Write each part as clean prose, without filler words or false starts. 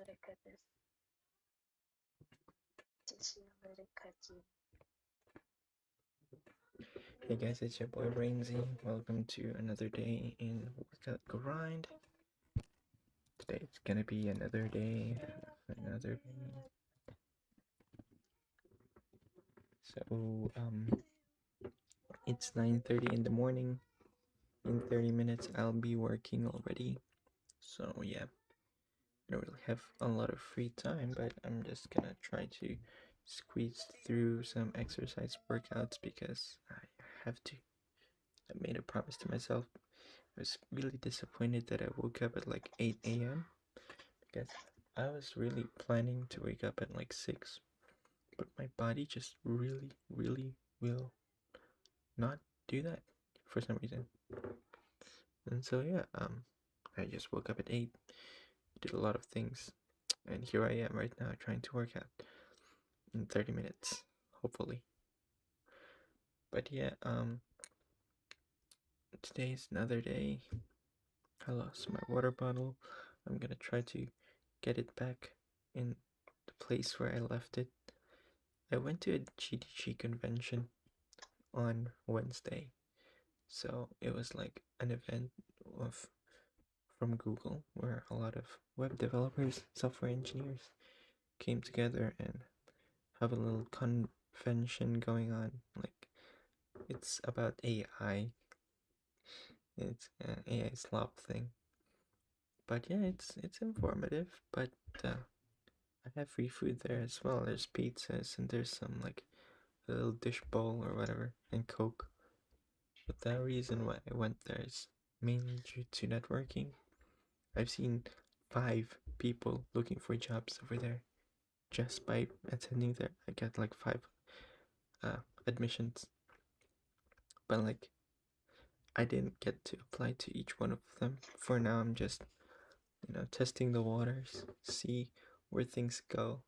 let it cut this. Just let it cut you. Hey guys, it's your boy Rainsy. Welcome to another day in Workout Grind. Today it's gonna be another day. So it's 9:30 in the morning. In 30 minutes I'll be working already. So yeah, I don't really have a lot of free time, but I'm just gonna try to squeeze through some exercise workouts because I have to. I made a promise to myself. I was really disappointed that I woke up at like 8 a.m. because I was really planning to wake up at like 6, but my body just really will not do that for some reason. And so yeah, I just woke up at 8, did a lot of things, and here I am right now trying to work out in 30 minutes, hopefully. But yeah, today's another day. I lost my water bottle. I'm gonna try to get it back in the place where I left it. I went to a GDG convention on Wednesday, so it was like an event of from Google where a lot of web developers, software engineers came together and have a little convention going on. Like it's about AI. It's an AI slop thing. But yeah, it's informative. But I have free food there as well. There's pizzas and there's some like a little dish bowl or whatever and Coke. But the reason why I went there is mainly due to networking. I've seen 5 people looking for jobs over there just by attending there. I got like 5 admissions, but like I didn't get to apply to each one of them. For now, I'm just testing the waters, see where things go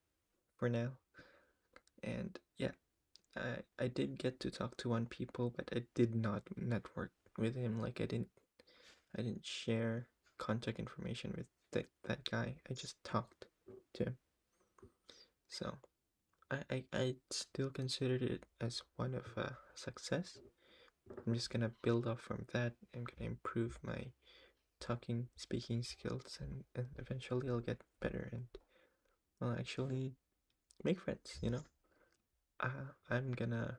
for now. And yeah, I did get to talk to one people, but I did not network with him. Like I didn't share contact information with that guy. I just talked to him. So I still considered it as one of a success. I'm just gonna build off from that. I'm gonna improve my talking, speaking skills, and eventually I'll get better and I'll actually make friends, I'm gonna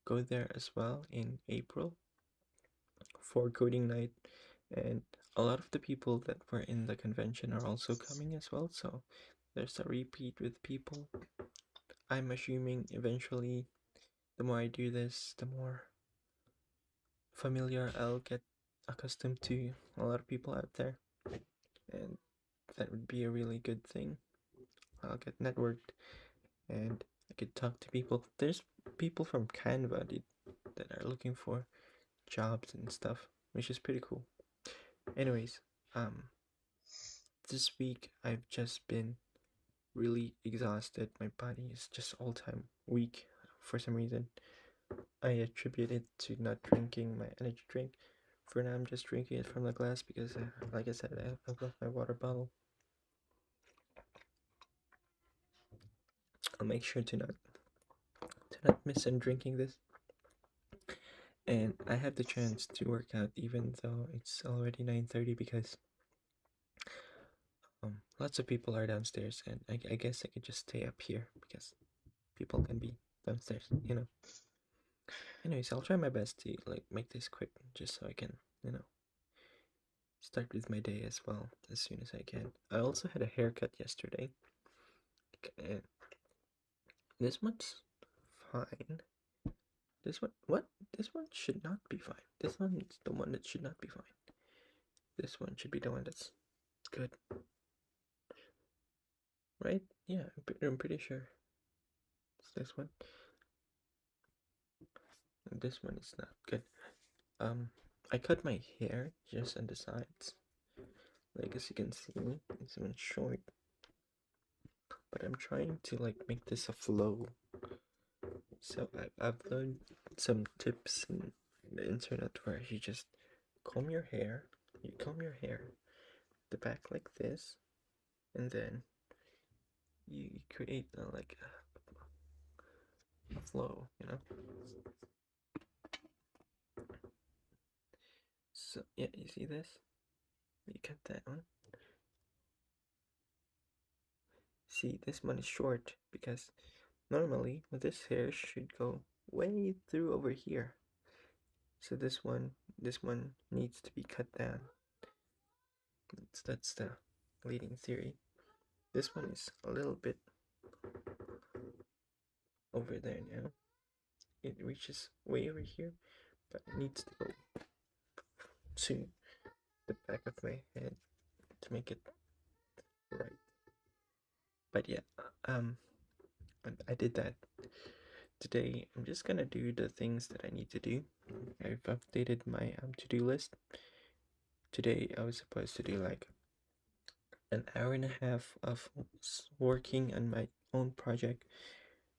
go there as well in April for coding night, and a lot of the people that were in the convention are also coming as well, so there's a repeat with people. I'm assuming eventually the more I do this, the more familiar I'll get accustomed to a lot of people out there, and that would be a really good thing. I'll get networked and I could talk to people. There's people from Canva that are looking for jobs and stuff, which is pretty cool. Anyways, this week I've just been really exhausted. My body is just all time weak for some reason. I attribute it to not drinking my energy drink. For now, I'm just drinking it from the glass because, like I said, I've left my water bottle. I'll make sure to not miss on drinking this. And I have the chance to work out even though it's already 9:30 because lots of people are downstairs, and I guess I could just stay up here because people can be downstairs. Anyways, I'll try my best to like make this quick just so I can start with my day as well as soon as I can. I also had a haircut yesterday. And this one's fine. This one, what? This one should not be fine. This one's the one that should not be fine. This one should be the one that's good. Right? Yeah, I'm pretty sure it's this one. And this one is not good. I cut my hair just on the sides. Like as you can see, it's even short. But I'm trying to like make this a flow. So I've learned some tips in the internet where you just comb your hair. You comb your hair the back like this, and then you create like a flow, you know. So yeah, you see this? You cut that one. See, this one is short because normally this hair should go way through over here. So this one needs to be cut down. That's the leading theory. This one is a little bit over there now. It reaches way over here, but it needs to go to the back of my head to make it right. But yeah, I did that. Today I'm just gonna do the things that I need to do. I've updated my to-do list. Today I was supposed to do like an hour and a half of working on my own project,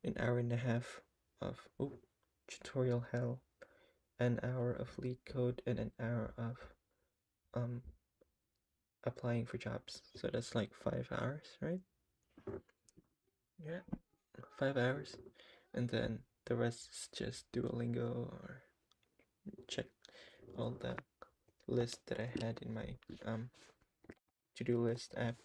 an hour and a half of tutorial hell, an hour of lead code, and an hour of applying for jobs. So that's like 5 hours, right? Yeah, 5 hours. And then the rest is just Duolingo or check all the list that I had in my to-do list app.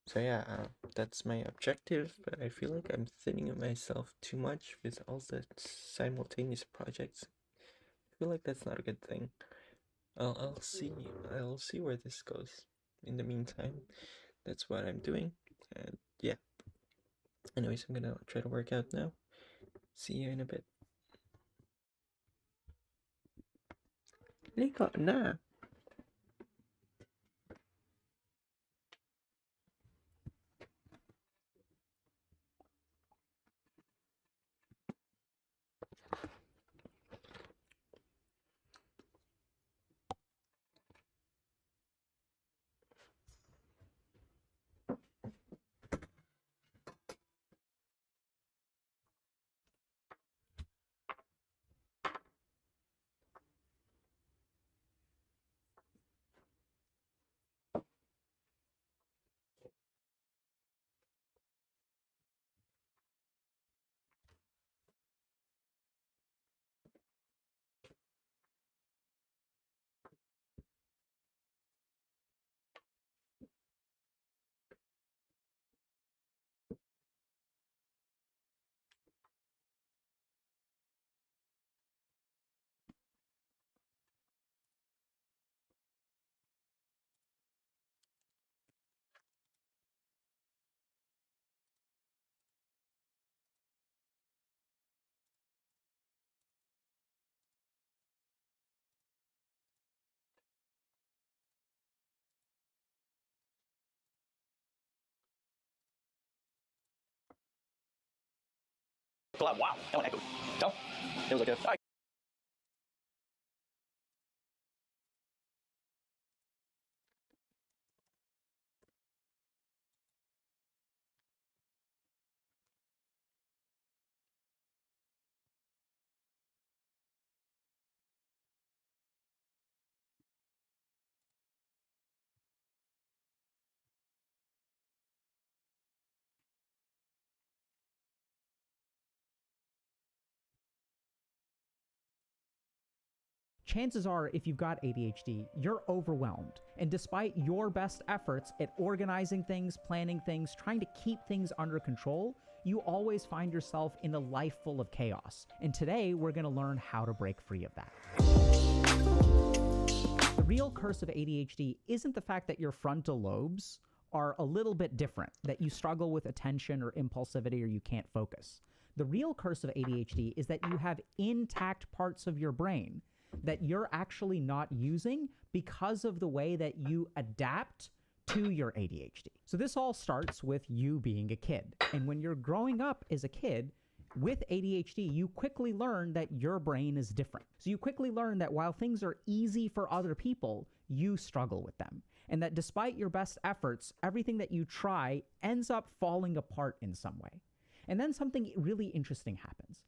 So yeah, that's my objective, but I feel like I'm thinning myself too much with all the simultaneous projects. I feel like that's not a good thing. I'll see where this goes. In the meantime, that's what I'm doing, and yeah. Anyways, I'm gonna try to work out now. See you in a bit. Nico, nah. Wow, that one echoed. No, it was like a. Chances are, if you've got ADHD, you're overwhelmed. And despite your best efforts at organizing things, planning things, trying to keep things under control, you always find yourself in a life full of chaos. And today, we're going to learn how to break free of that. The real curse of ADHD isn't the fact that your frontal lobes are a little bit different, that you struggle with attention or impulsivity or you can't focus. The real curse of ADHD is that you have intact parts of your brain that you're actually not using because of the way that you adapt to your ADHD. So this all starts with you being a kid. And when you're growing up as a kid with ADHD, you quickly learn that your brain is different. So you quickly learn that while things are easy for other people, you struggle with them. And that despite your best efforts, everything that you try ends up falling apart in some way. And then something really interesting happens.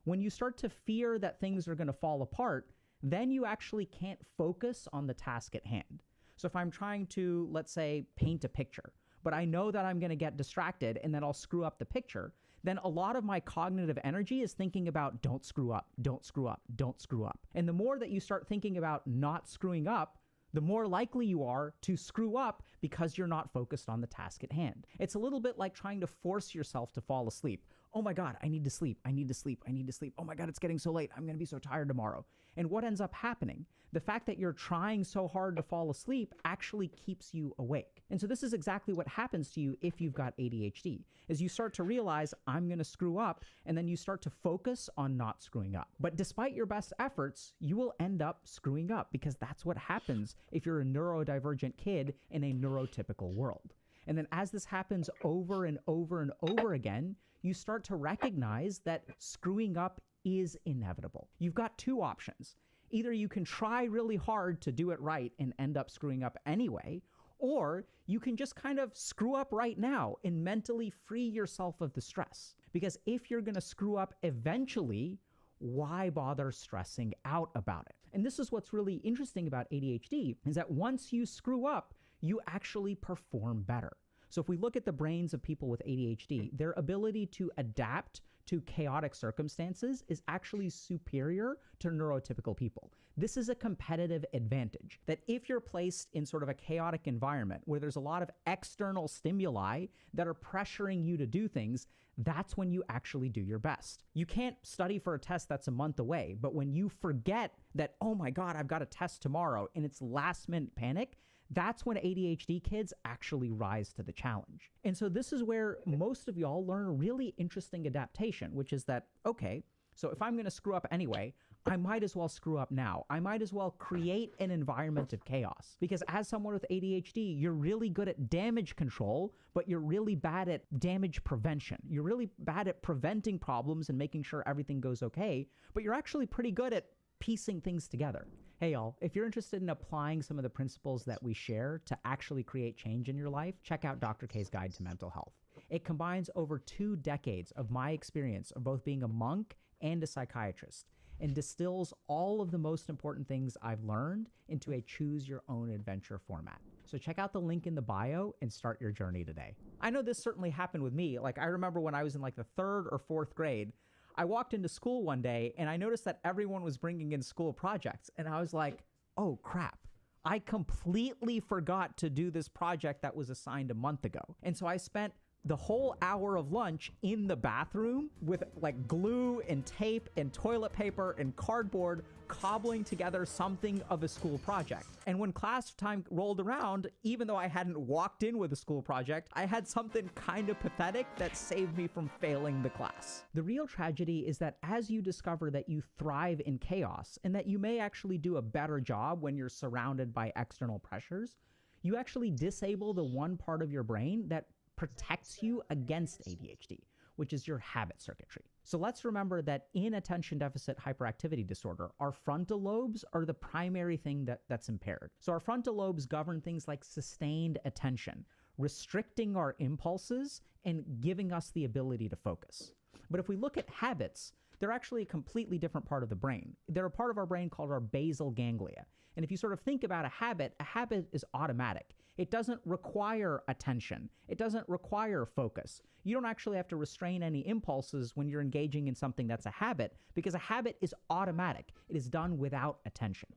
When you start to fear that things are going to fall apart, then you actually can't focus on the task at hand. So if I'm trying to, let's say, paint a picture, but I know that I'm going to get distracted and that I'll screw up the picture, then a lot of my cognitive energy is thinking about don't screw up, don't screw up, don't screw up. And the more that you start thinking about not screwing up, the more likely you are to screw up because you're not focused on the task at hand. It's a little bit like trying to force yourself to fall asleep. Oh my God, I need to sleep. I need to sleep. I need to sleep. Oh my God, it's getting so late. I'm going to be so tired tomorrow. And what ends up happening? The fact that you're trying so hard to fall asleep actually keeps you awake. And so this is exactly what happens to you if you've got ADHD, is you start to realize I'm going to screw up, and then you start to focus on not screwing up. But despite your best efforts, you will end up screwing up because that's what happens if you're a neurodivergent kid in a neurotypical world. And then as this happens over and over and over again, you start to recognize that screwing up is inevitable. You've got two options. Either you can try really hard to do it right and end up screwing up anyway, or you can just kind of screw up right now and mentally free yourself of the stress. Because if you're going to screw up eventually, why bother stressing out about it? And this is what's really interesting about ADHD, is that once you screw up, you actually perform better. So if we look at the brains of people with ADHD, their ability to adapt to chaotic circumstances is actually superior to neurotypical people. This is a competitive advantage, that if you're placed in sort of a chaotic environment where there's a lot of external stimuli that are pressuring you to do things, that's when you actually do your best. You can't study for a test that's a month away, but when you forget that, oh my God, I've got a test tomorrow, and it's last minute panic, that's when ADHD kids actually rise to the challenge. And so this is where most of y'all learn a really interesting adaptation, which is that, okay, so if I'm going to screw up anyway, I might as well screw up now. I might as well create an environment of chaos. Because as someone with ADHD, you're really good at damage control, but you're really bad at damage prevention. You're really bad at preventing problems and making sure everything goes okay, but you're actually pretty good at piecing things together. Hey y'all, if you're interested in applying some of the principles that we share to actually create change in your life, check out Dr. K's Guide to Mental Health. It combines over 2 decades of my experience of both being a monk and a psychiatrist, and distills all of the most important things I've learned into a choose your own adventure format. So check out the link in the bio and start your journey today. I know this certainly happened with me. Like, I remember when I was in like the 3rd or 4th grade, I walked into school one day and I noticed that everyone was bringing in school projects. And I was like, oh crap, I completely forgot to do this project that was assigned a month ago. And so I spent the whole hour of lunch in the bathroom with like glue and tape and toilet paper and cardboard, cobbling together something of a school project. And when class time rolled around, even though I hadn't walked in with a school project, I had something kind of pathetic that saved me from failing the class. The real tragedy is that as you discover that you thrive in chaos and that you may actually do a better job when you're surrounded by external pressures, you actually disable the one part of your brain that protects you against ADHD, which is your habit circuitry. So let's remember that in attention deficit hyperactivity disorder, our frontal lobes are the primary thing that's impaired. So our frontal lobes govern things like sustained attention, restricting our impulses and giving us the ability to focus. But if we look at habits, they're actually a completely different part of the brain. They're a part of our brain called our basal ganglia. And if you sort of think about a habit is automatic. It doesn't require attention. It doesn't require focus. You don't actually have to restrain any impulses when you're engaging in something that's a habit, because a habit is automatic. It is done without attention.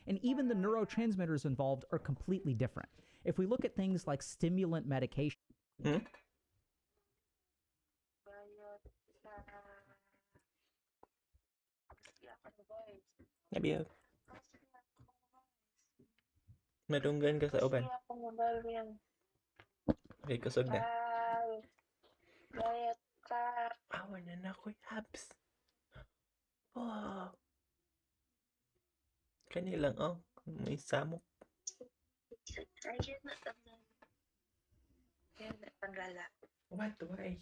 And even the neurotransmitters involved are completely different. If we look at things like stimulant medication, Bayad sa... Kasi ako na guys. Nabiya, madunggan ka sa uban. Kasi ako mobile yan. Okay, kusog na. Bayad ka. Awan na ako'y abs. Oh. Kanilang, oh. May samok. Ayun na tanda. Yan na panggala. What? Why?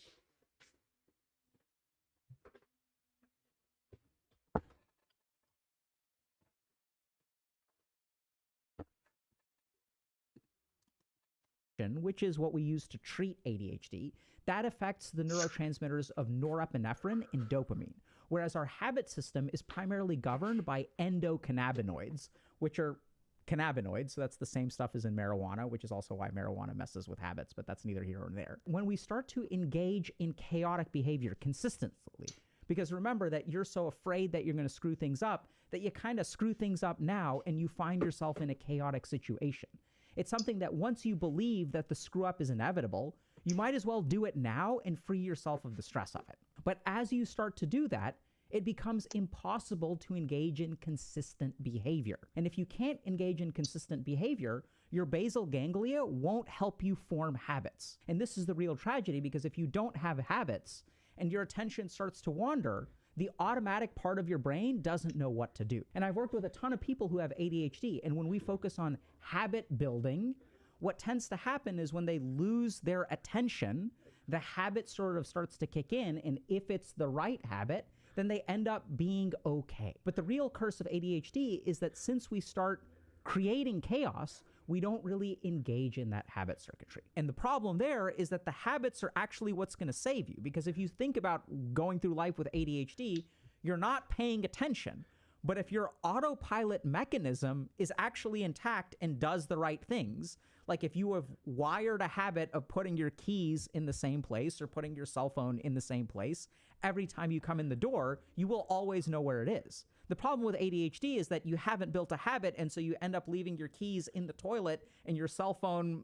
which is what we use to treat ADHD, that affects the neurotransmitters of norepinephrine and dopamine, whereas our habit system is primarily governed by endocannabinoids, which are cannabinoids. So that's the same stuff as in marijuana, which is also why marijuana messes with habits, but that's neither here nor there. When we start to engage in chaotic behavior consistently, because remember that you're so afraid that you're going to screw things up that you kind of screw things up now and you find yourself in a chaotic situation. It's something that once you believe that the screw up is inevitable, you might as well do it now and free yourself of the stress of it. But as you start to do that, it becomes impossible to engage in consistent behavior. And if you can't engage in consistent behavior, your basal ganglia won't help you form habits. And this is the real tragedy, because if you don't have habits and your attention starts to wander, the automatic part of your brain doesn't know what to do. And I've worked with a ton of people who have ADHD, and when we focus on habit building, what tends to happen is when they lose their attention, the habit sort of starts to kick in, and if it's the right habit, then they end up being okay. But the real curse of ADHD is that since we start creating chaos, we don't really engage in that habit circuitry. And the problem there is that the habits are actually what's going to save you. Because if you think about going through life with ADHD, you're not paying attention. But if your autopilot mechanism is actually intact and does the right things, like if you have wired a habit of putting your keys in the same place or putting your cell phone in the same place, every time you come in the door, you will always know where it is. The problem with ADHD is that you haven't built a habit, and so you end up leaving your keys in the toilet and your cell phone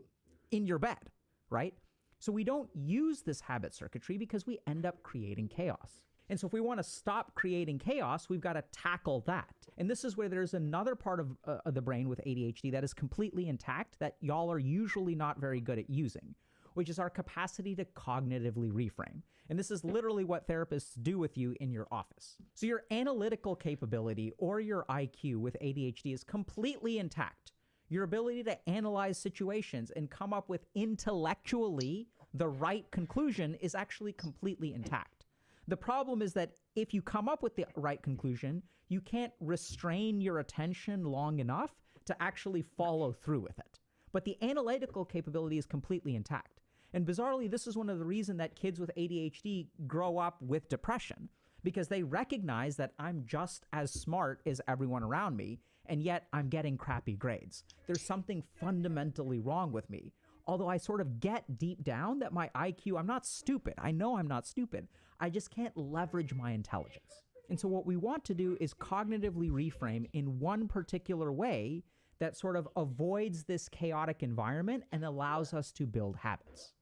in your bed, right? So we don't use this habit circuitry because we end up creating chaos. And so if we want to stop creating chaos, we've got to tackle that. And this is where there's another part of the brain with ADHD that is completely intact that y'all are usually not very good at using, which is our capacity to cognitively reframe. And this is literally what therapists do with you in your office. So your analytical capability or your IQ with ADHD is completely intact. Your ability to analyze situations and come up with intellectually the right conclusion is actually completely intact. The problem is that if you come up with the right conclusion, you can't restrain your attention long enough to actually follow through with it. But the analytical capability is completely intact. And bizarrely, this is one of the reasons that kids with ADHD grow up with depression, because they recognize that I'm just as smart as everyone around me, and yet I'm getting crappy grades. There's something fundamentally wrong with me. Although I sort of get deep down that my IQ, I'm not stupid. I know I'm not stupid. I just can't leverage my intelligence. And so what we want to do is cognitively reframe in one particular way that sort of avoids this chaotic environment and allows us to build habits.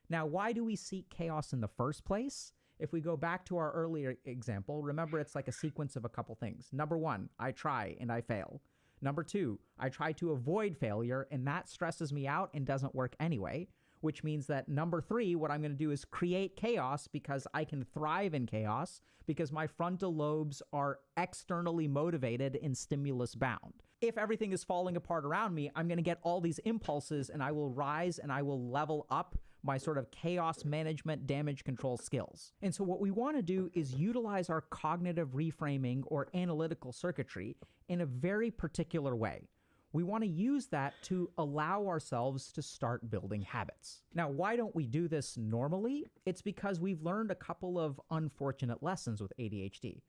Now, why do we seek chaos in the first place? If we go back to our earlier example, remember it's like a sequence of a couple things. Number one, I try and I fail. Number two, I try to avoid failure and that stresses me out and doesn't work anyway, which means that number three, what I'm going to do is create chaos because I can thrive in chaos because my frontal lobes are externally motivated and stimulus bound. If everything is falling apart around me, I'm going to get all these impulses and I will rise and I will level up my sort of chaos management damage control skills. And so what we want to do is utilize our cognitive reframing or analytical circuitry in a very particular way. We want to use that to allow ourselves to start building habits. Now, why don't we do this normally? It's because we've learned a couple of unfortunate lessons with ADHD.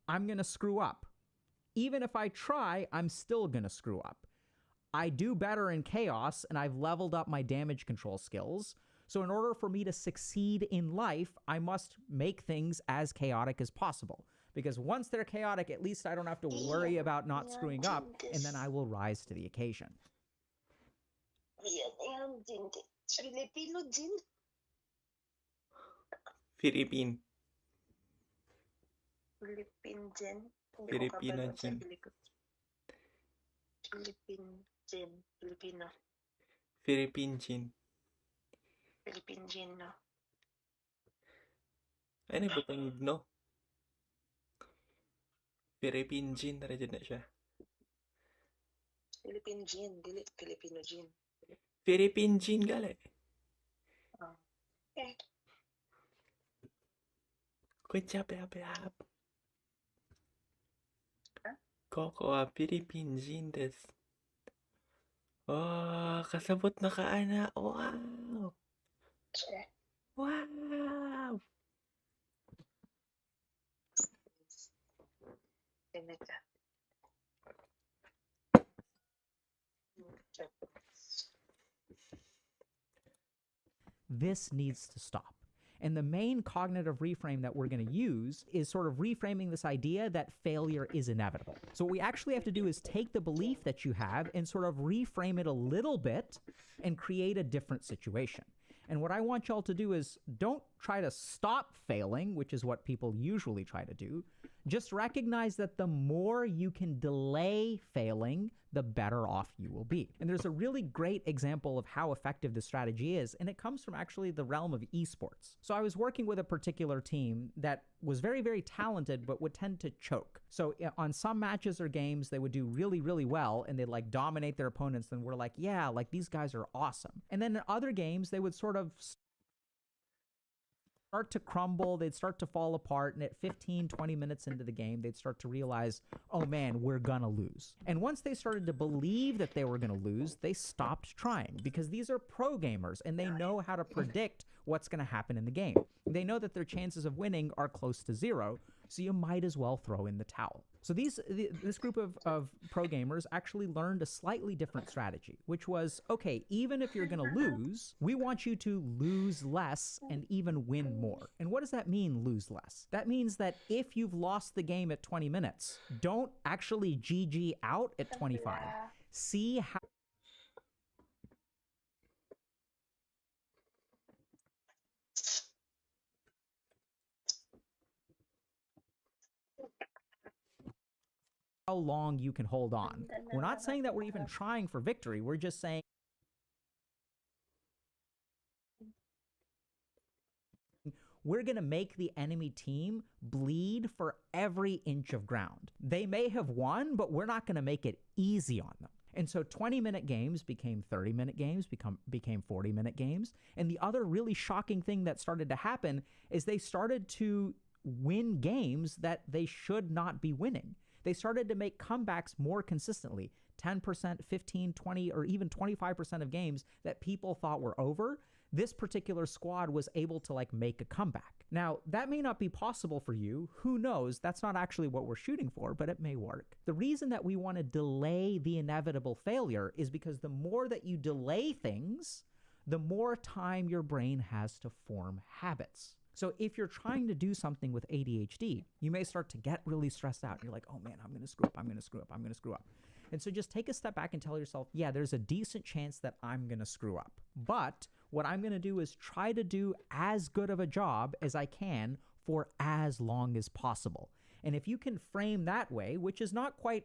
I'm going to screw up. Even if I try, I'm still going to screw up. I do better in chaos, and I've leveled up my damage control skills. So in order for me to succeed in life, I must make things as chaotic as possible. Because once they're chaotic, at least I don't have to worry about not screwing up, and then I will rise to the occasion. Filipino din. Philippine. Philippine din. Filipino din. Philippine din. Filipino. Philippine Jin. Philippine din, no? Ano ba pang no? Philippine Jin na rin na siya. Philippine din. Dili Filipino din. Philippine Jin gali. Okay. Good job, yap. Huh? Koko wa Philippine Jin desu. Oh, kasabot na ka, ana. Wow! Wow! Tinaka. this needs to stop. And the main cognitive reframe that we're going to use is sort of reframing this idea that failure is inevitable. So what we actually have to do is take the belief that you have and sort of reframe it a little bit and create a different situation. And what I want y'all to do is don't try to stop failing, which is what people usually try to do. Just recognize that the more you can delay failing, the better off you will be. And there's a really great example of how effective this strategy is, and it comes from actually the realm of esports. So I was working with a particular team that was very, very talented, but would tend to choke. So on some matches or games, they would do really, really well, and they'd like dominate their opponents, and we're like, yeah, like these guys are awesome. And then in other games, they would sort of start to crumble, they'd start to fall apart, and at 15, 20 minutes into the game, they'd start to realize, oh man, we're gonna lose. And once they started to believe that they were gonna lose, they stopped trying, because these are pro gamers, and they know how to predict what's gonna happen in the game. They know that their chances of winning are close to zero, so you might as well throw in the towel. So this group of pro gamers actually learned a slightly different strategy, which was, okay, even if you're going to lose, we want you to lose less and even win more. And what does that mean, lose less? That means that if you've lost the game at 20 minutes, don't actually GG out at 25. See how long you can hold on. We're not saying that we're even trying for victory. We're just saying we're going to make the enemy team bleed for every inch of ground. They may have won, but we're not going to make it easy on them. And so 20-minute games became 30-minute games, became 40-minute games. And the other really shocking thing that started to happen is they started to win games that they should not be winning. They started to make comebacks more consistently. 10%, 15, 20, or even 25% of games that people thought were over, this particular squad was able to like make a comeback. Now, that may not be possible for you. Who knows? That's not actually what we're shooting for, but it may work. The reason that we want to delay the inevitable failure is because the more that you delay things, the more time your brain has to form habits. So if you're trying to do something with ADHD, you may start to get really stressed out. You're like, oh man, I'm going to screw up, I'm going to screw up, I'm going to screw up. And so just take a step back and tell yourself, yeah, there's a decent chance that I'm going to screw up. But what I'm going to do is try to do as good of a job as I can for as long as possible. And if you can frame that way, which is not quite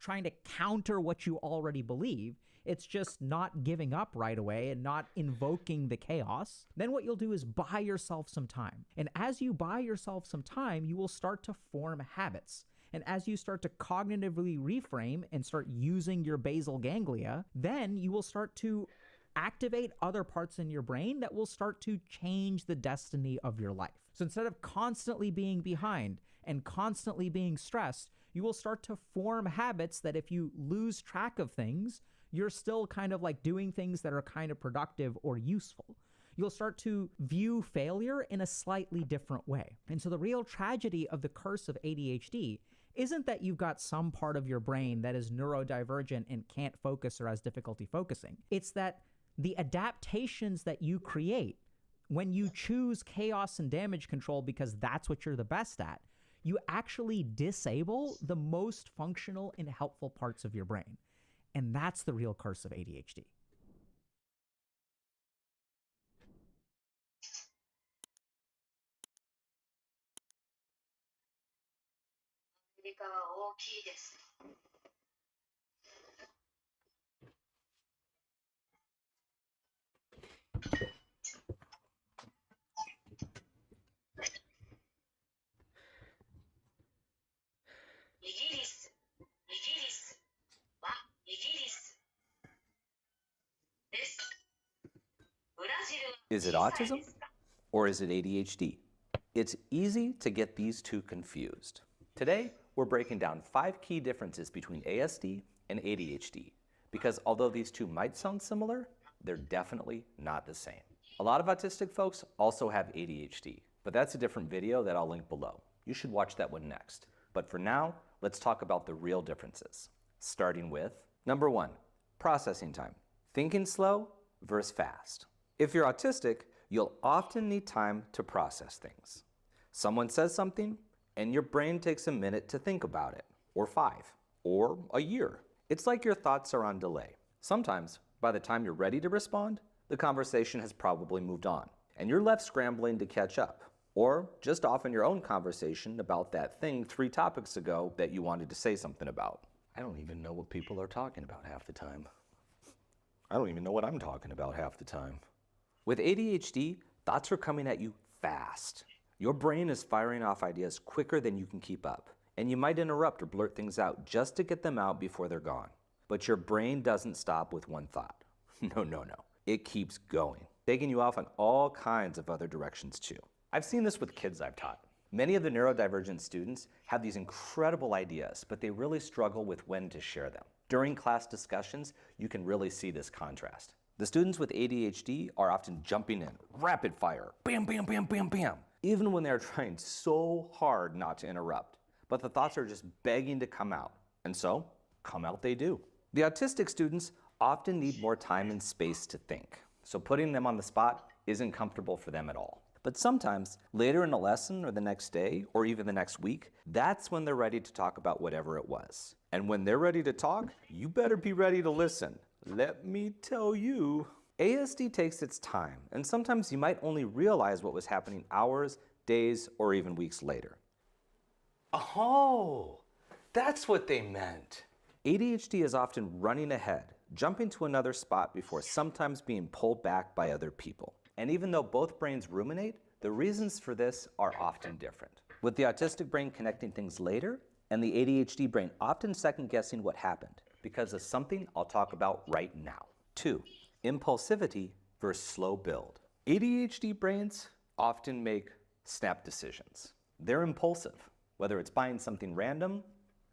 trying to counter what you already believe, it's just not giving up right away and not invoking the chaos, then what you'll do is buy yourself some time. And as you buy yourself some time, you will start to form habits. And as you start to cognitively reframe and start using your basal ganglia, then you will start to activate other parts in your brain that will start to change the destiny of your life. So instead of constantly being behind and constantly being stressed, you will start to form habits that if you lose track of things, you're still kind of like doing things that are kind of productive or useful. You'll start to view failure in a slightly different way. And so the real tragedy of the curse of ADHD isn't that you've got some part of your brain that is neurodivergent and can't focus or has difficulty focusing. It's that the adaptations that you create when you choose chaos and damage control because that's what you're the best at, you actually disable the most functional and helpful parts of your brain. And that's the real curse of ADHD. Is it autism or is it ADHD? It's easy to get these two confused. Today, we're breaking down 5 key differences between ASD and ADHD, because although these two might sound similar, they're definitely not the same. A lot of autistic folks also have ADHD, but that's a different video that I'll link below. You should watch that one next. But for now, let's talk about the real differences, starting with number 1, processing time. Thinking slow versus fast. If you're autistic, you'll often need time to process things. Someone says something, and your brain takes a minute to think about it, or 5, or a year. It's like your thoughts are on delay. Sometimes, by the time you're ready to respond, the conversation has probably moved on, and you're left scrambling to catch up, or just off in your own conversation about that thing 3 topics ago that you wanted to say something about. I don't even know what people are talking about half the time. I don't even know what I'm talking about half the time. With ADHD, thoughts are coming at you fast. Your brain is firing off ideas quicker than you can keep up, and you might interrupt or blurt things out just to get them out before they're gone. But your brain doesn't stop with one thought. No. It keeps going, taking you off in all kinds of other directions too. I've seen this with kids I've taught. Many of the neurodivergent students have these incredible ideas, but they really struggle with when to share them. During class discussions, you can really see this contrast. The students with ADHD are often jumping in, rapid fire, bam, bam, bam, bam, bam, even when they're trying so hard not to interrupt. But the thoughts are just begging to come out, and so, come out they do. The autistic students often need more time and space to think, so putting them on the spot isn't comfortable for them at all. But sometimes, later in a lesson or the next day or even the next week, that's when they're ready to talk about whatever it was. And when they're ready to talk, you better be ready to listen. Let me tell you. ASD takes its time, and sometimes you might only realize what was happening hours, days, or even weeks later. Oh, that's what they meant. ADHD is often running ahead, jumping to another spot before sometimes being pulled back by other people. And even though both brains ruminate, the reasons for this are often different. With the autistic brain connecting things later, and the ADHD brain often second-guessing what happened because of something I'll talk about right now. 2, impulsivity versus slow build. ADHD brains often make snap decisions. They're impulsive, whether it's buying something random,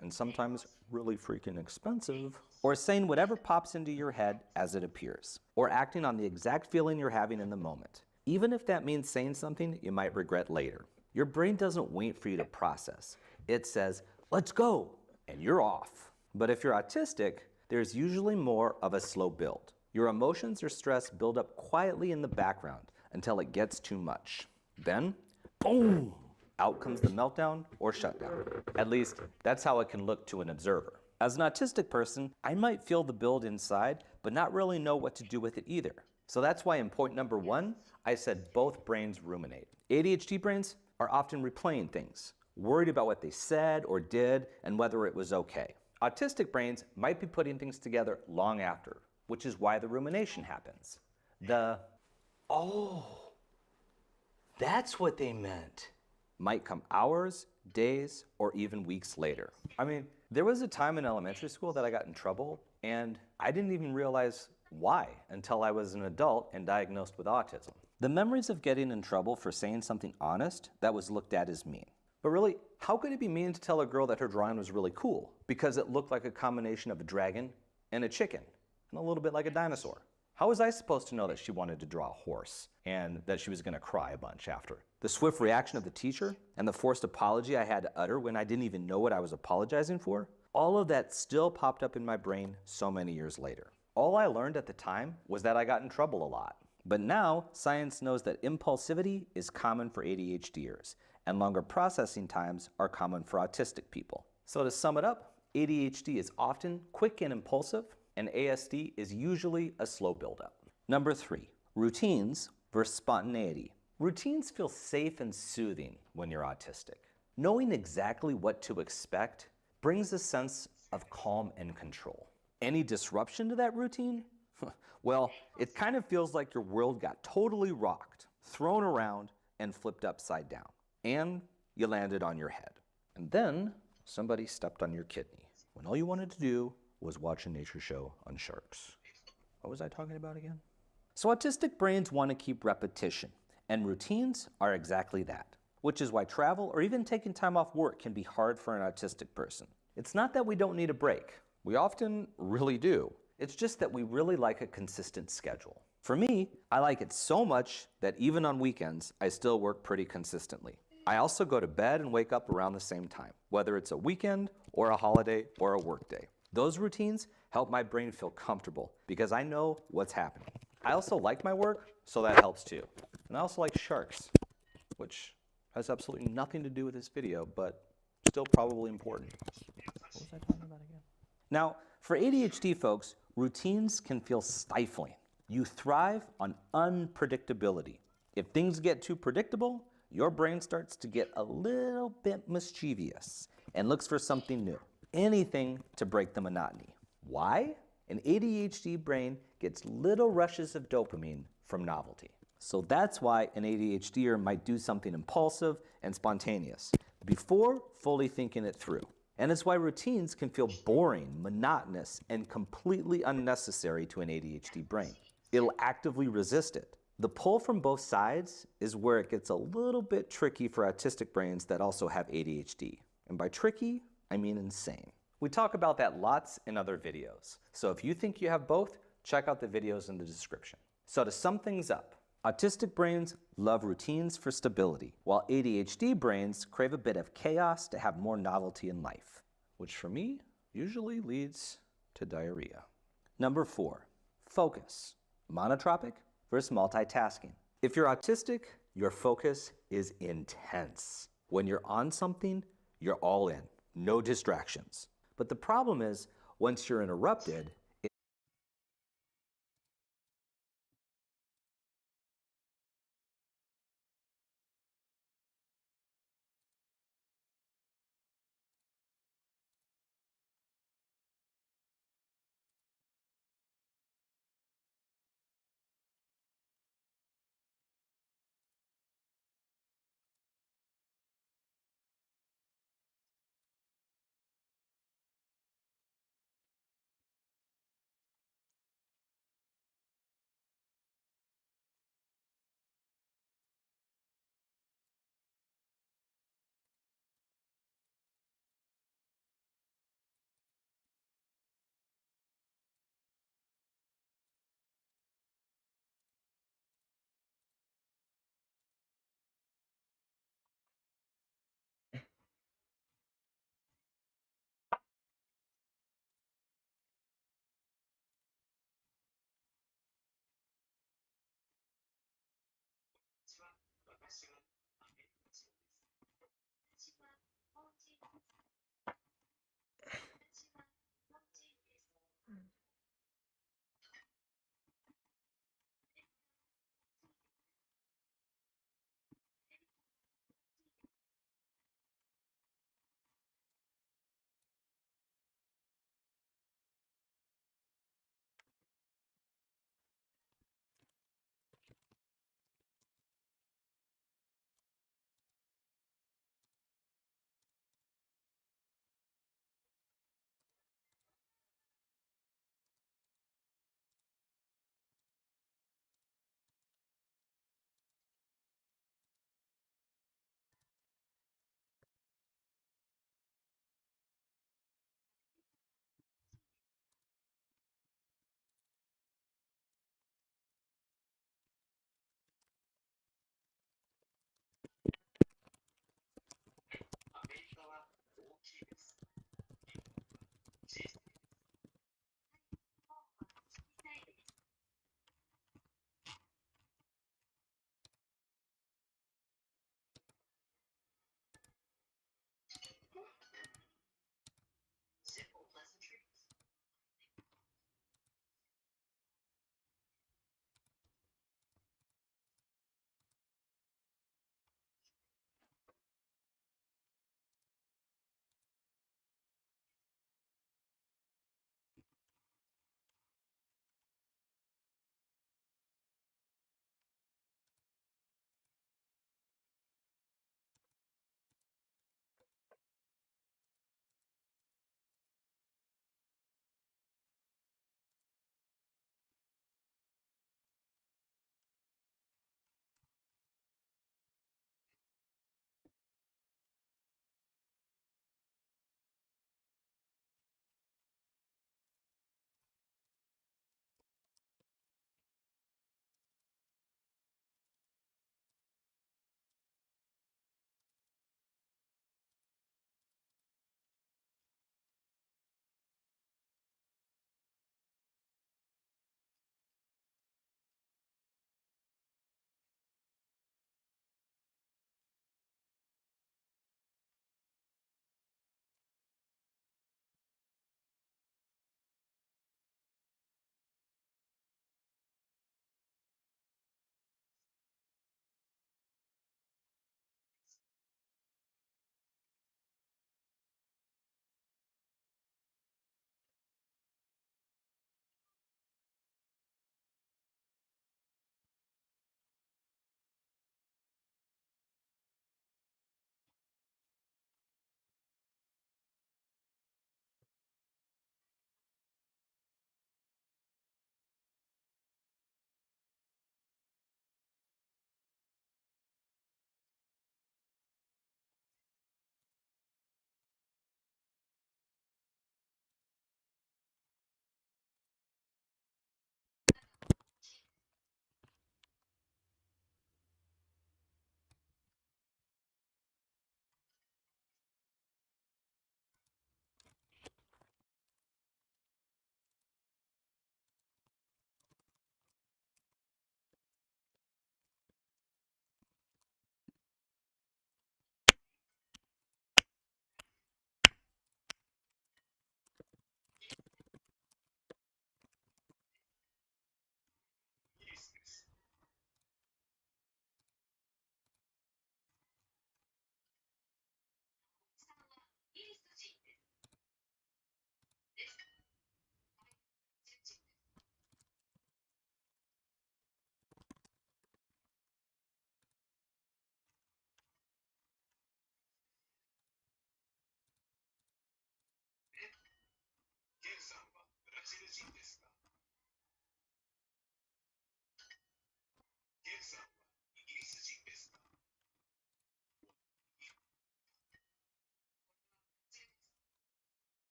and sometimes really freaking expensive, or saying whatever pops into your head as it appears, or acting on the exact feeling you're having in the moment, even if that means saying something you might regret later. Your brain doesn't wait for you to process. It says, let's go, and you're off. But if you're autistic, there's usually more of a slow build. Your emotions or stress build up quietly in the background until it gets too much. Then, boom, out comes the meltdown or shutdown. At least, that's how it can look to an observer. As an autistic person, I might feel the build inside, but not really know what to do with it either. So that's why in point number 1, I said both brains ruminate. ADHD brains are often replaying things, worried about what they said or did and whether it was okay. Autistic brains might be putting things together long after, which is why the rumination happens. Oh, that's what they meant, might come hours, days, or even weeks later. I mean, there was a time in elementary school that I got in trouble, and I didn't even realize why until I was an adult and diagnosed with autism. The memories of getting in trouble for saying something honest that was looked at as mean. But really, how could it be mean to tell a girl that her drawing was really cool because it looked like a combination of a dragon and a chicken and a little bit like a dinosaur? How was I supposed to know that she wanted to draw a horse and that she was going to cry a bunch after? The swift reaction of the teacher and the forced apology I had to utter when I didn't even know what I was apologizing for, all of that still popped up in my brain so many years later. All I learned at the time was that I got in trouble a lot. But now, science knows that impulsivity is common for ADHDers, and longer processing times are common for autistic people. So to sum it up, ADHD is often quick and impulsive, and ASD is usually a slow buildup. Number 3, routines versus spontaneity. Routines feel safe and soothing when you're autistic. Knowing exactly what to expect brings a sense of calm and control. Any disruption to that routine? Well, it kind of feels like your world got totally rocked, thrown around, and flipped upside down. And you landed on your head. And then somebody stepped on your kidney when all you wanted to do was watch a nature show on sharks. What was I talking about again? So autistic brains want to keep repetition, and routines are exactly that, which is why travel or even taking time off work can be hard for an autistic person. It's not that we don't need a break. We often really do. It's just that we really like a consistent schedule. For me, I like it so much that even on weekends, I still work pretty consistently. I also go to bed and wake up around the same time, whether it's a weekend or a holiday or a work day. Those routines help my brain feel comfortable because I know what's happening. I also like my work, so that helps too. And I also like sharks, which has absolutely nothing to do with this video, but still probably important. What was I talking about again? Now, for ADHD folks, routines can feel stifling. You thrive on unpredictability. If things get too predictable, your brain starts to get a little bit mischievous and looks for something new, anything to break the monotony. Why? An ADHD brain gets little rushes of dopamine from novelty. So that's why an ADHDer might do something impulsive and spontaneous before fully thinking it through. And it's why routines can feel boring, monotonous, and completely unnecessary to an ADHD brain. It'll actively resist it. The pull from both sides is where it gets a little bit tricky for autistic brains that also have ADHD. And by tricky, I mean insane. We talk about that lots in other videos. So if you think you have both, check out the videos in the description. So to sum things up, autistic brains love routines for stability, while ADHD brains crave a bit of chaos to have more novelty in life, which for me usually leads to diarrhea. Number 4, focus. Monotropic versus multitasking. If you're autistic, your focus is intense. When you're on something, you're all in, no distractions. But the problem is, once you're interrupted,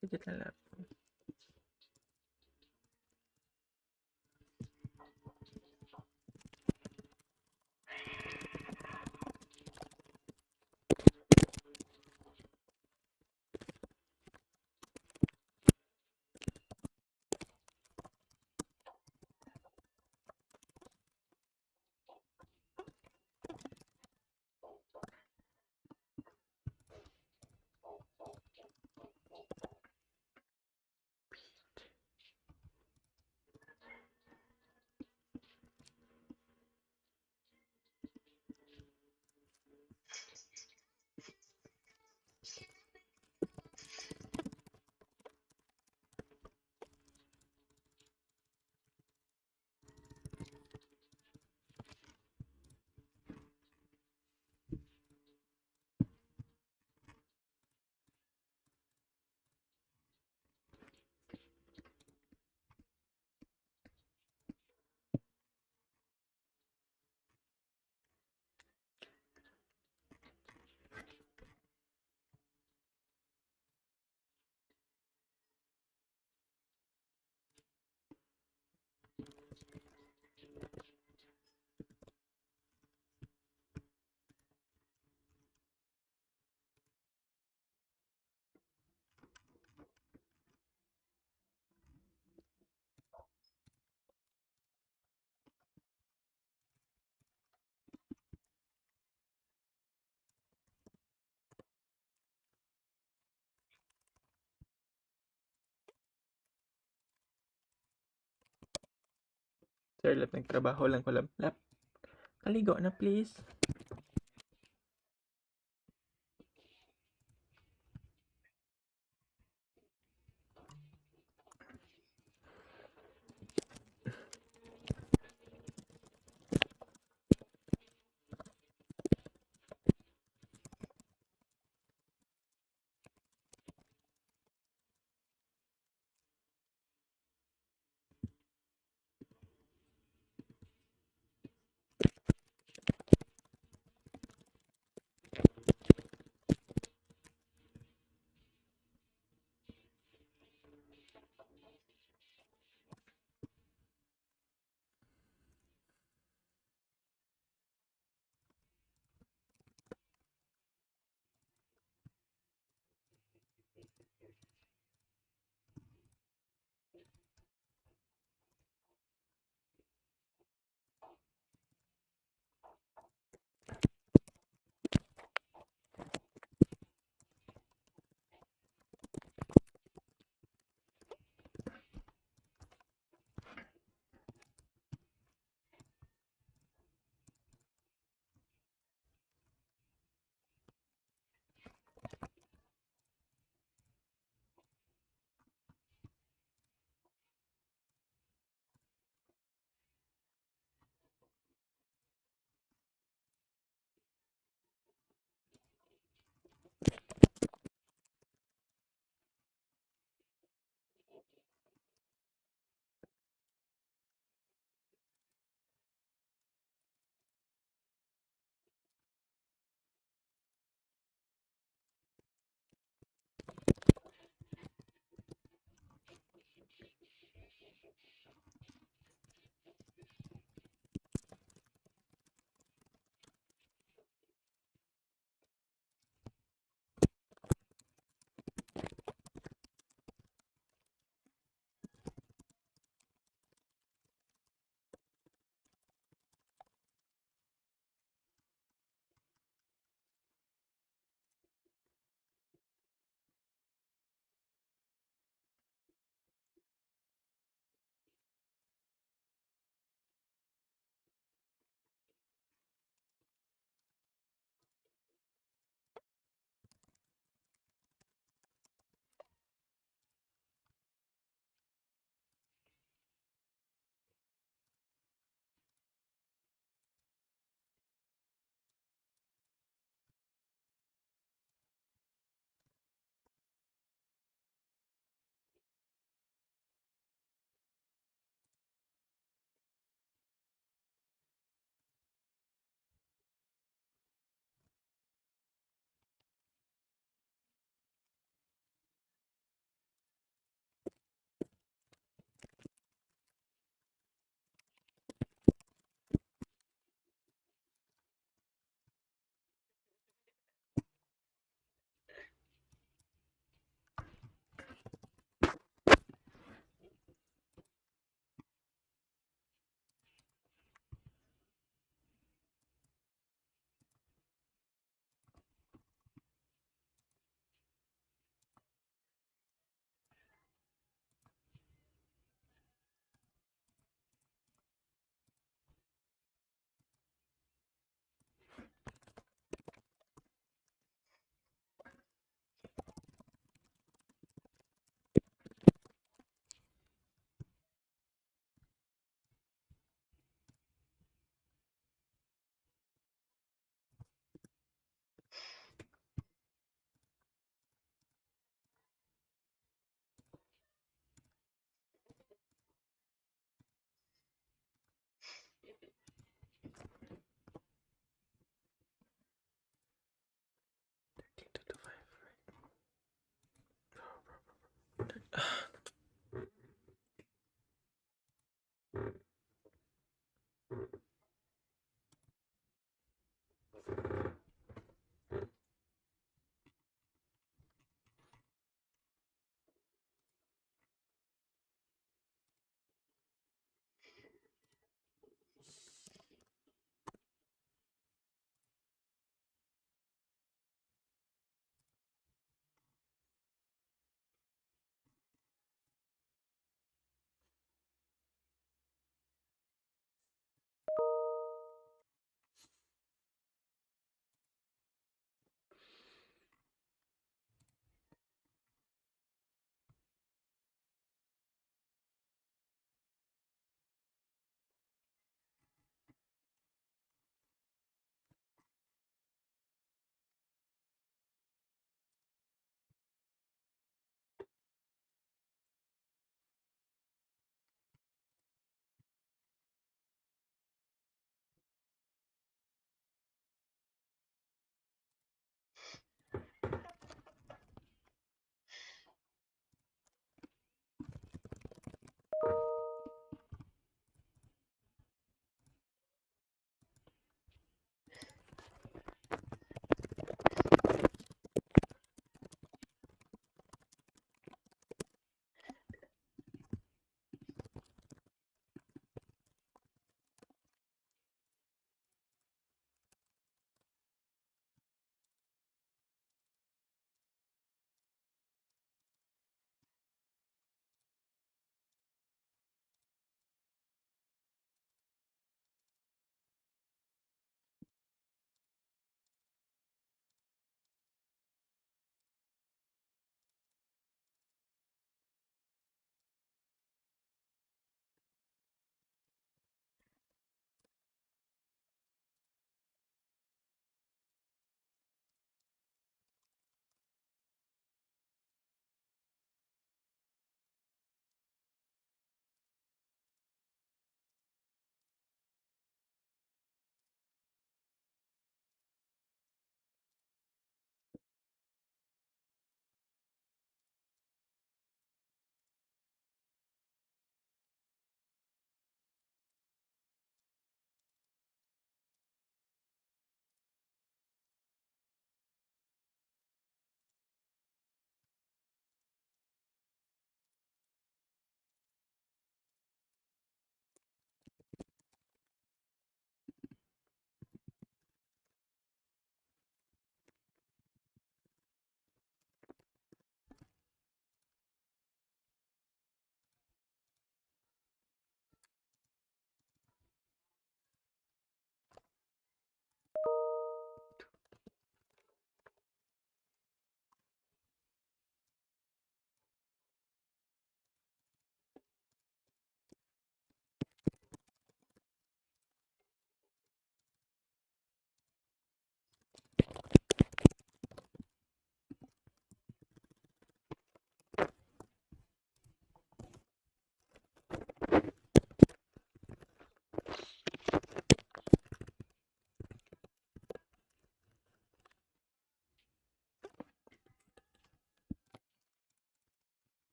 Dikit na lang. Sir Lap, nagtrabaho lang ko, Lap. Lap, kaligo na please.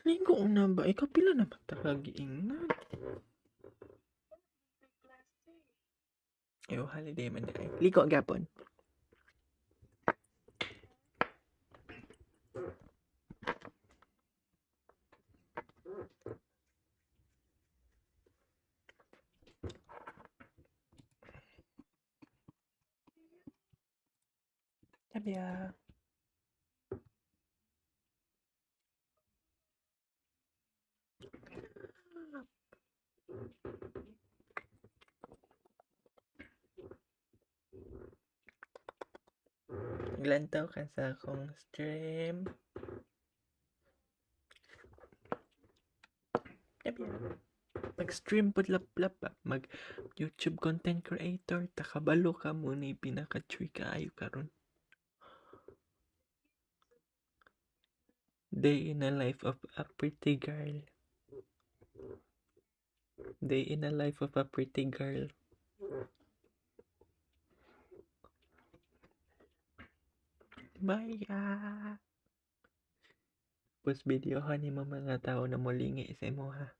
Ligo na ba? Ikaw pila na magtakagiingnan. Ayo, holiday man na. Ligo gapon. Sabi Lantaw ka sa akong stream. Sabi mag-stream po lap-lap ba? Mag-YouTube content creator. Takabalo ka muna pinaka-chuy kaayo karon. Day in a life of a pretty girl. Day in a life of a pretty girl. Baya. Tapos videohan ni mga tao na molingi sa imo ha.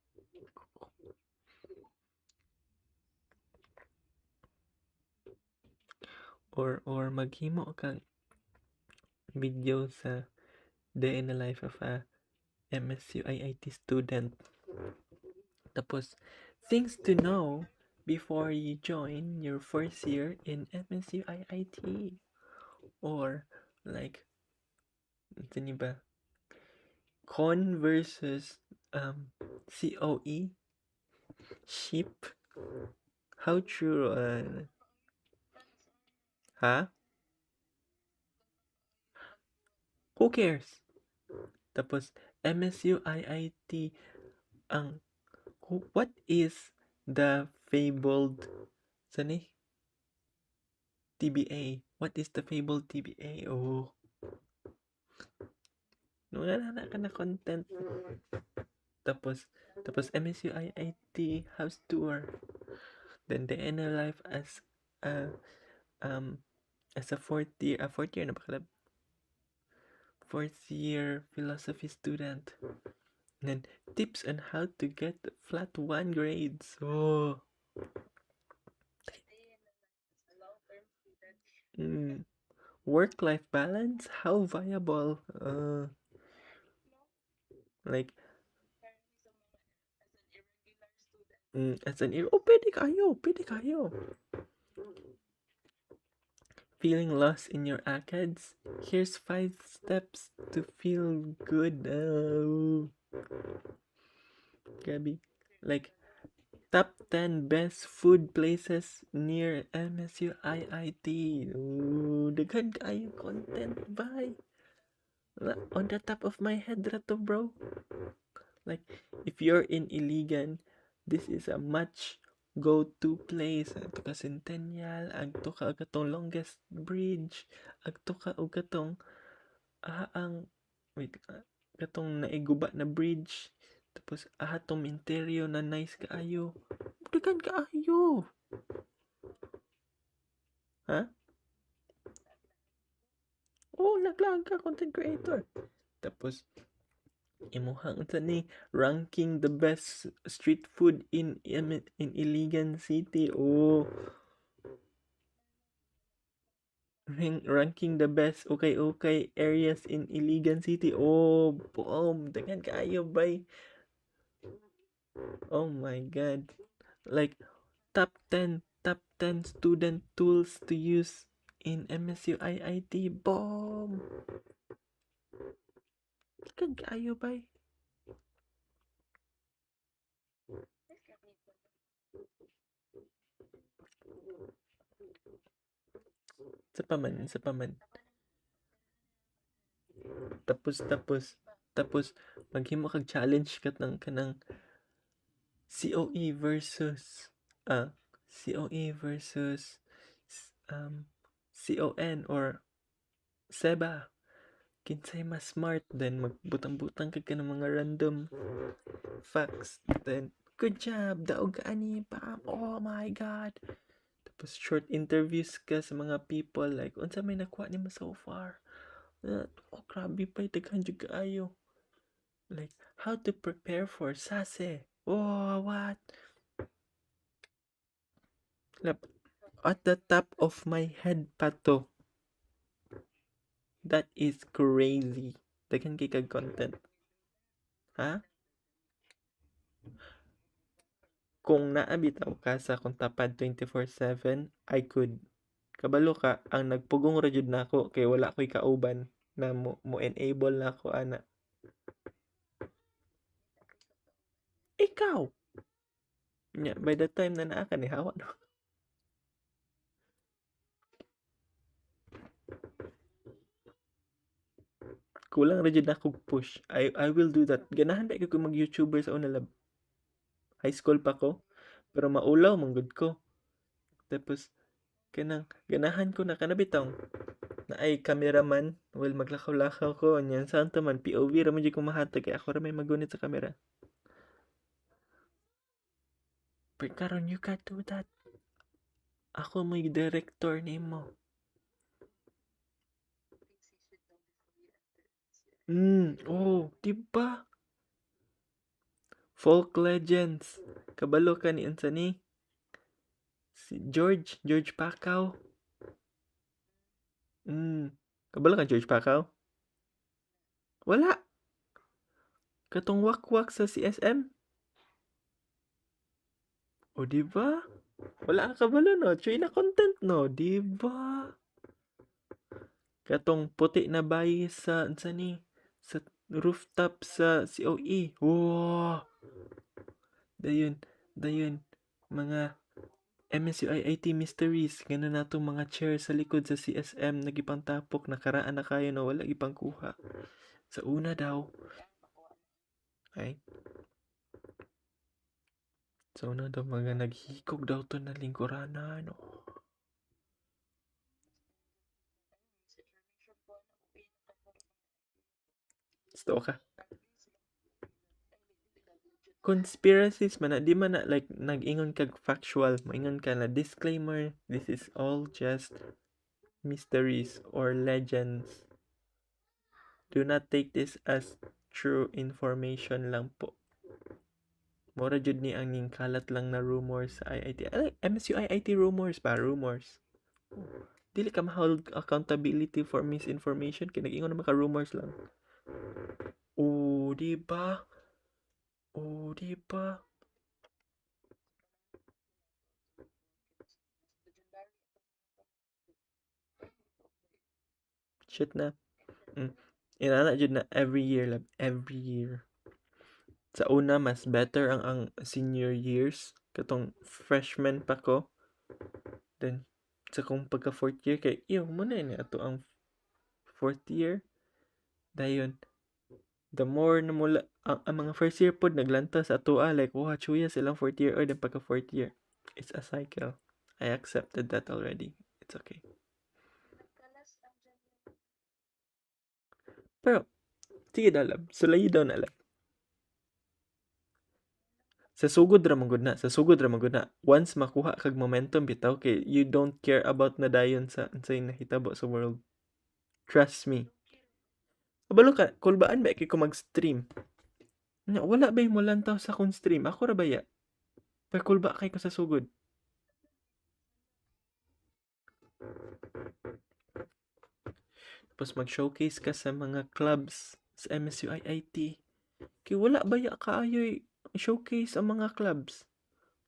Or maghimo kang video sa day in the life of a MSU IIT student. Tapos things to know before you join your first year in MSU IIT. Or like ano ba? Con versus COE ship. How true huh? Who cares? Tapos MSU IIT ang what is the fabled sani? TBA. What is the fabled TBA? Oh. Wala na ka na content. Tapos MSU IIT house tour. Then the inner life as a fourth year na ba kalab? Fourth year philosophy student. And then tips on how to get flat 1 grades. Oh. Work-life balance, how viable? Like as an pwede kayo. Feeling lost in your ACADS? Here's 5 steps to feel good. Gabi. Like top 10 best food places near MSU IIT. Daghan kayo content, bye. On the top of my head rato, bro. Like if you're in Iligan, this is a much go-to place. Agto ka Centennial, agto ka gatong longest bridge, agto ka og gatong gatong naiguba na bridge. Tapos ahatong interior na nice kaayo. Daghan kaayo. Ha? Oh, naglag ka content creator. Tapos imuhang ni ranking the best street food in Iligan City. Oh. Ranking the best okay areas in Iligan City. Oh, boom. Daghan kaayo bay. Oh my god. Like top 10 student tools to use in MSU IIT. Boom. Daghan kaayo bay. Sa paman. Tapos maghimo kag challenge kat ng kanang COE versus CON or SEBA. Kinsay mas smart, then magbutang-butang ka ng mga random facts. Then good job, daog ani pa. Oh my god. Tapos short interviews ka sa mga people like unsa may nakuha nimo so far. Oh grabe pa daghan jud kaayo. Like, how to prepare for sase. Oh, what? Lap, at the top of my head pa to. That is crazy. Dagan kay kag content. Ha? Kung naabitaw ka sa akong tapad 24/7, I could. Kabalo ka, ang nagpugong ra jud nako kay wala ko'y kauban na mo enable na ako ana. Ikaw. Nya, by the time na naa ka ni hawa no. Kulang ra jud nako push. I will do that. Ganahan ba ko mag-YouTuber sa una lab. High school pa ko, pero maulaw man gud ko. Tapos kanang ganahan ko na kanabitang na ay cameraman, well maglakaw-lakaw ko anyan santo man POV ra man jud ko mahatag kay ako ra may magunit sa camera. Pero karon you can't do that. Ako mo yung director nimo. Oh, diba? Folk Legends. Kabalo ka ni unsa ni? Si George Pacau. Kabalo ka George Pacau? Wala. Katong wakwak sa CSM. O diba? Wala ka kabalo no. China content no, diba? Katong puti na bayi sa unsa ni? Sa rooftop sa COE. Wow. Dayon mga MSUIIT mysteries ngano natong mga chair sa likod sa CSM nagipantapok nakaraan na kayo na wala gipang kuha. Sa una daw. Ay. Sa una daw mga naghikog daw to na lingkuranan. Oh. Sto ka. Conspiracies man na, di man na like nag-ingon kag factual, maingon ka na disclaimer, this is all just mysteries or legends. Do not take this as true information lang po. Mora jud ni ang ningkalat lang na rumors sa IIT. MSU IIT rumors pa, rumors. Dili ka ma-hold accountability for misinformation kay nag-ingon naman ka rumors lang. Oh, di ba? Oh, di ba? Shit na. Inana jud na every year lab, every year. Sa una mas better ang senior years katong freshman pa ko. Then sa kong pagka fourth year kay iyo mo na ni ato ang fourth year. Dayon the more na mula ang mga first year pod naglanta sa atoa like wow chuya silang fourth year or then pagka fourth year. It's a cycle. I accepted that already. It's okay. Pero sige daw lab. Sulay daw na lab. Sa sugod ra man gud na. Once makuha kag momentum bitaw kay you don't care about na dayon sa unsay nahitabo sa world. Trust me. Kabalo ka, kulbaan ba kay ko mag-stream? Wala ba mo lantaw sa akong stream? Ako ra baya. Pero kulba kay ko sa sugod. Tapos mag-showcase ka sa mga clubs sa MSUIIT. Kay wala baya kaayoy showcase ang mga clubs.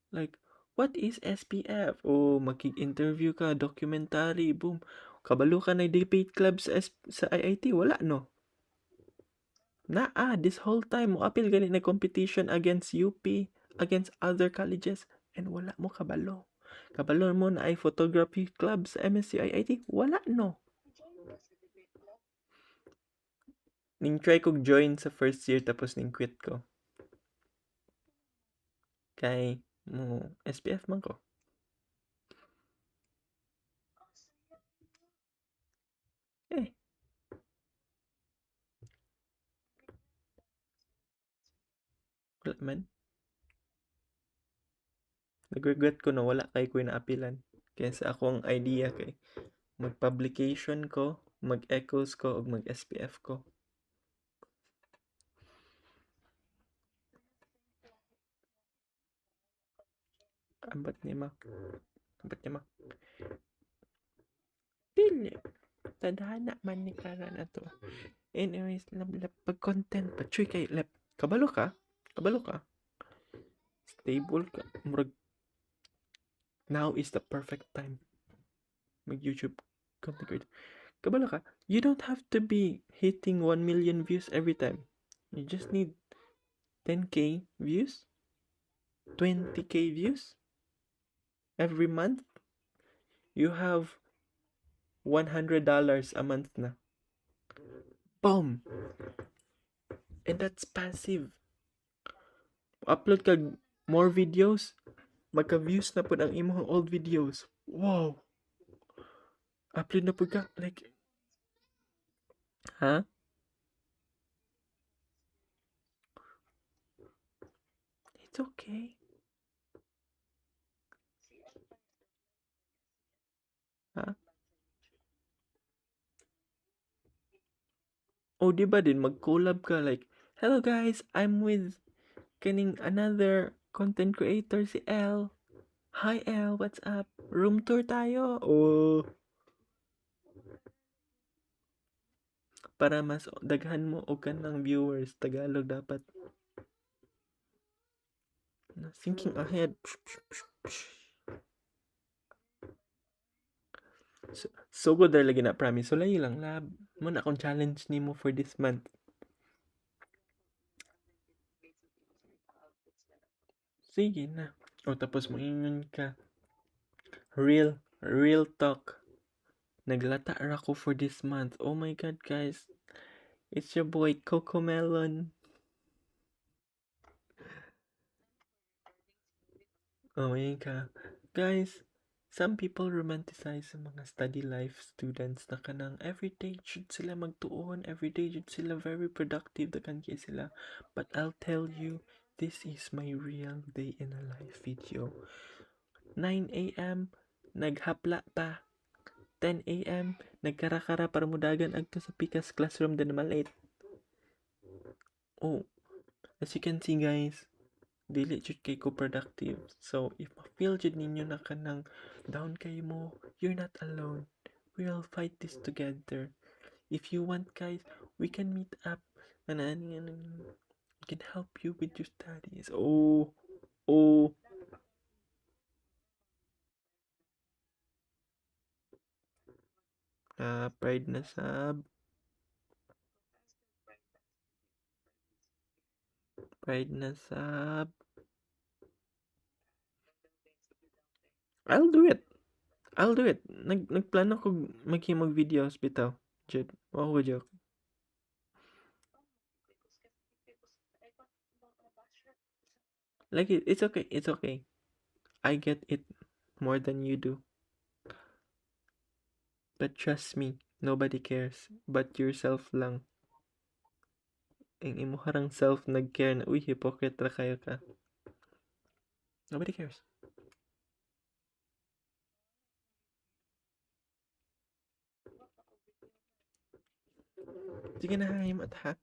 Like, what is SPF? O makig-interview ka, documentary, boom. Kabalo ka na debate club sa IIT? Wala, no? This whole time mo apil gani na competition against UP, against other colleges, and wala mo kabalo. Kabalo mo na ay photography club sa MSCIIT? Wala, no? Ning try kong join sa first year tapos ning quit ko. Kay mo SPF man ko. Wala man. Nag-regret ko na wala kay ko naapilan. Kaya sa akong idea kay mag-publication ko, mag-echoes ko, o mag-SPF ko. Ambat ni ma. Ambat ni ma. Dili. Tadhana man ni karan ato. Anyways, lab pag content pa chuy kay lab. Kabalo ka? Kabalo ka? Stable ka. Murag now is the perfect time. Mag YouTube content creator. Kabalo ka? You don't have to be hitting 1 million views every time. You just need 10k views, 20k views every month. You have $100 a month na. Boom! And that's passive. Upload ka more videos, magka-views na po ang imong old videos. Wow! Upload na po ka, like, ha? It's okay. Ha? O, diba din, mag-collab ka, like, hello guys, I'm with kaning another content creator, si Elle. Hi Elle, what's up? Room tour tayo. Oh. Para mas daghan mo o kanang viewers, Tagalog dapat. Thinking ahead. So good lagi na, promise. So layo lang, lab. Muna akong challenge nimo for this month. Sige na. O tapos mo ingon ka. Real talk. Naglata ra ko for this month. Oh my God, guys. It's your boy, Coco Melon. Oh my God. Guys, some people romanticize sa mga study life students na kanang everyday should sila magtuon, everyday should sila very productive, dakan kay sila. But I'll tell you, this is my real day in a life video. 9 a.m. naghapla pa. 10 a.m. nagkara-kara para mudagan agto sa Pikas classroom din maliit. Oh, as you can see guys, dili jud kay ko productive. So if ma-feel jud ninyo na kanang down kay mo, you're not alone. We'll fight this together. If you want guys, we can meet up. We can help you with your studies. Oh. Pride na sab. Pride na sab. I'll do it. Nagplano ko mag videos bitaw. Jud, wako ko joke. Like it's okay. I get it more than you do. But trust me, nobody cares but yourself lang. Ang imo harang self nag-care na, uy, hypocrite ra kayo ka. Nobody cares. Sige na, himot ha.